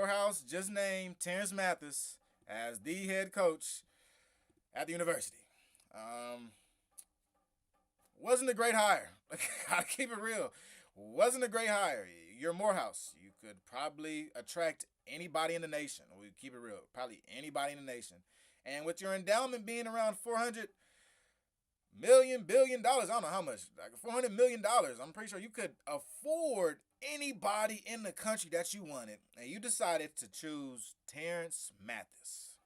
Morehouse just named Terrance Mathis as the head coach at the university. Um, wasn't a great hire. Gotta keep it real. Wasn't a great hire. You're Morehouse. You could probably attract anybody in the nation. We keep it real. Probably anybody in the nation. And with your endowment being around $400 million, I don't know how much, like $400 million, I'm pretty sure you could afford anybody in the country that you wanted. And you decided to choose Terrance Mathis.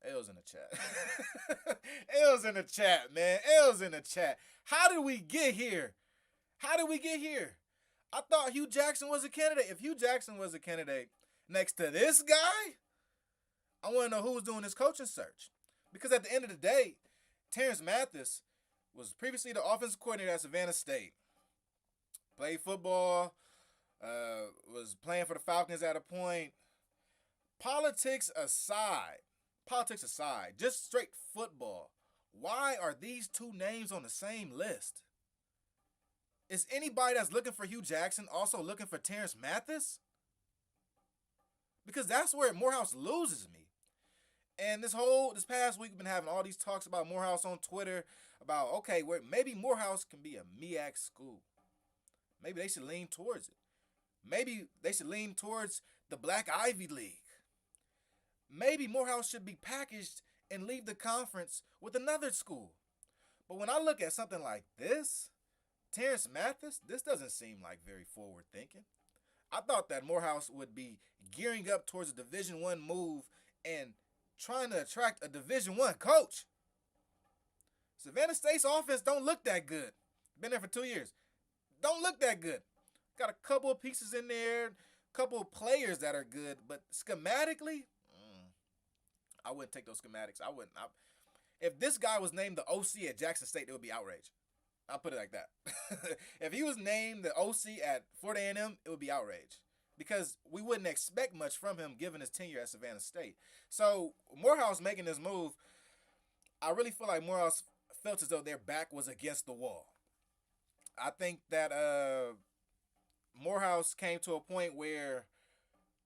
L's in the chat. L's in the chat, man. L's in the chat. How did we get here? How did we get here? I thought Hugh Jackson was a candidate. If Hugh Jackson was a candidate next to this guy, I want to know who was doing this coaching search. Because at the end of the day, Terrance Mathis was previously the offensive coordinator at Savannah State. Played football, was playing for the Falcons at a point. Politics aside, just straight football. Why are these two names on the same list? Is anybody that's looking for Hugh Jackson also looking for Terrance Mathis? Because that's where Morehouse loses me. And this past week, we've been having all these talks about Morehouse on Twitter about, okay, where maybe Morehouse can be a MEAC school. Maybe they should lean towards it. Maybe they should lean towards the Black Ivy League. Maybe Morehouse should be packaged and leave the conference with another school. But when I look at something like this, Terrance Mathis, this doesn't seem like very forward thinking. I thought that Morehouse would be gearing up towards a Division I move and trying to attract a Division I coach. Savannah State's offense don't look that good. Been there for 2 years. Don't look that good. Got a couple of pieces in there, a couple of players that are good, but schematically, I wouldn't take those schematics. If this guy was named the OC at Jackson State, it would be outrage. I'll put it like that. If he was named the OC at Florida A&M, it would be outrage. Because we wouldn't expect much from him given his tenure at Savannah State. So, Morehouse making this move, I really feel like Morehouse felt as though their back was against the wall. I think that Morehouse came to a point where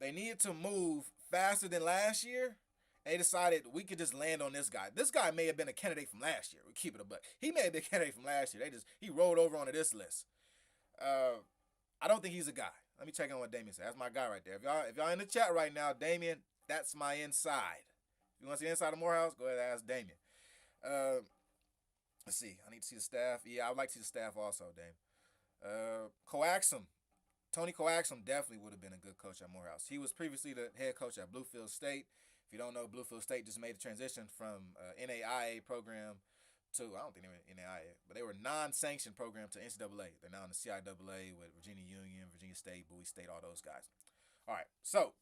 they needed to move faster than last year. They decided we could just land on this guy. This guy may have been a candidate from last year. We keep it a buck. He may have been a candidate from last year. He rolled over onto this list. I don't think he's a guy. Let me check on what Damien said. That's my guy right there. If y'all in the chat right now, Damien, that's my inside. If you want to see the inside of Morehouse, go ahead and ask Damien. Let's see. I need to see the staff. Yeah, I would like to see the staff also, Damien. Coaxum. Tony Coaxum definitely would have been a good coach at Morehouse. He was previously the head coach at Bluefield State. If you don't know, Bluefield State just made a transition from NAIA program to, I don't think they were NAIA, but they were a non-sanctioned program to NCAA. They're now in the CIAA with Virginia Union, Virginia State, Bowie State, all those guys. All right, so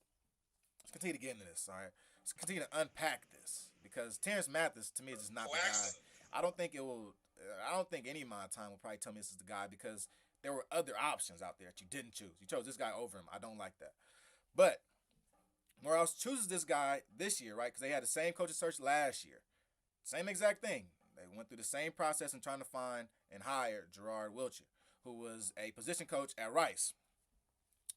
let's continue to get into this, all right? Let's continue to unpack this because Terrance Mathis, to me, is just not the guy. I don't think any of my time will probably tell me this is the guy because there were other options out there that you didn't choose. You chose this guy over him. I don't like that. But Morehouse chooses this guy this year, right? Because they had the same coaching search last year. Same exact thing. They went through the same process in trying to find and hire Gerard Wiltshire, who was a position coach at Rice.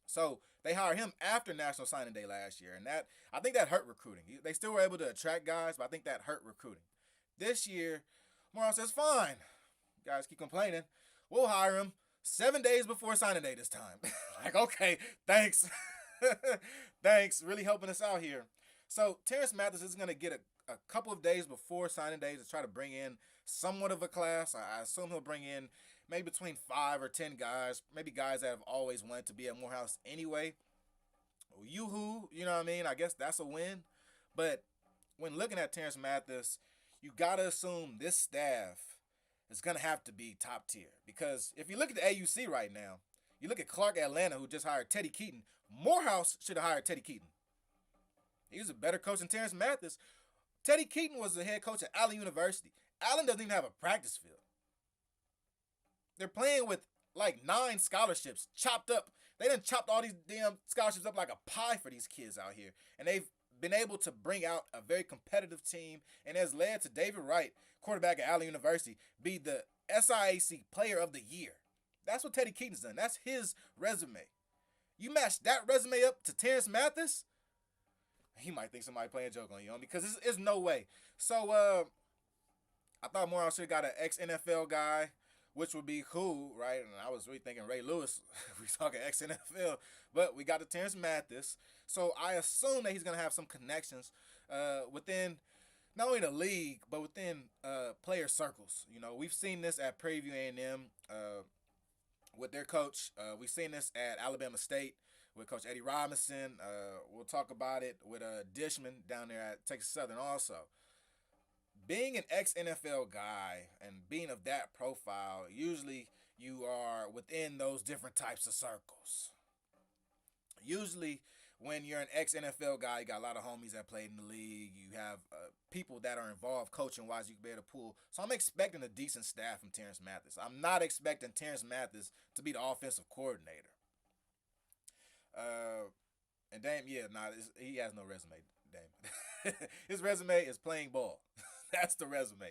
So they hired him after National Signing Day last year, and I think that hurt recruiting. They still were able to attract guys, but I think that hurt recruiting. This year, Morehouse says, fine. You guys keep complaining. We'll hire him 7 days before signing day this time. Like, okay, thanks. Thanks, really helping us out here. So Terrance Mathis is going to get a couple of days before signing day to try to bring in somewhat of a class. I assume he'll bring in maybe between 5 or 10 guys, maybe guys that have always wanted to be at Morehouse anyway. Yoo-hoo, you know what I mean? I guess that's a win. But when looking at Terrance Mathis, you got to assume this staff is going to have to be top tier. Because if you look at the AUC right now, you look at Clark Atlanta, who just hired Teddy Keaton. Morehouse should have hired Teddy Keaton. He was a better coach than Terrance Mathis. Teddy Keaton was the head coach at Allen University. Allen doesn't even have a practice field. They're playing with like 9 scholarships chopped up. They done chopped all these damn scholarships up like a pie for these kids out here. And they've been able to bring out a very competitive team and has led to David Wright, quarterback at Allen University, be the SIAC Player of the Year. That's what Teddy Keaton's done. That's his resume. You match that resume up to Terrance Mathis, he might think somebody playing a joke on you, because it's no way. So I thought Morehouse should have got an ex NFL guy, which would be cool, right? And I was really thinking Ray Lewis. We talking ex NFL, but we got the Terrance Mathis. So I assume that he's gonna have some connections within not only the league but within player circles. You know, we've seen this at Prairie View A&M with their coach. We've seen this at Alabama State with Coach Eddie Robinson. We'll talk about it with Dishman down there at Texas Southern also. Being an ex NFL guy and being of that profile, usually you are within those different types of circles. Usually, when you're an ex NFL guy, you got a lot of homies that played in the league. You have people that are involved coaching wise. You can be able to pull. So I'm expecting a decent staff from Terrance Mathis. I'm not expecting Terrance Mathis to be the offensive coordinator. And Dame, yeah, he has no resume. Dame, his resume is playing ball. That's the resume.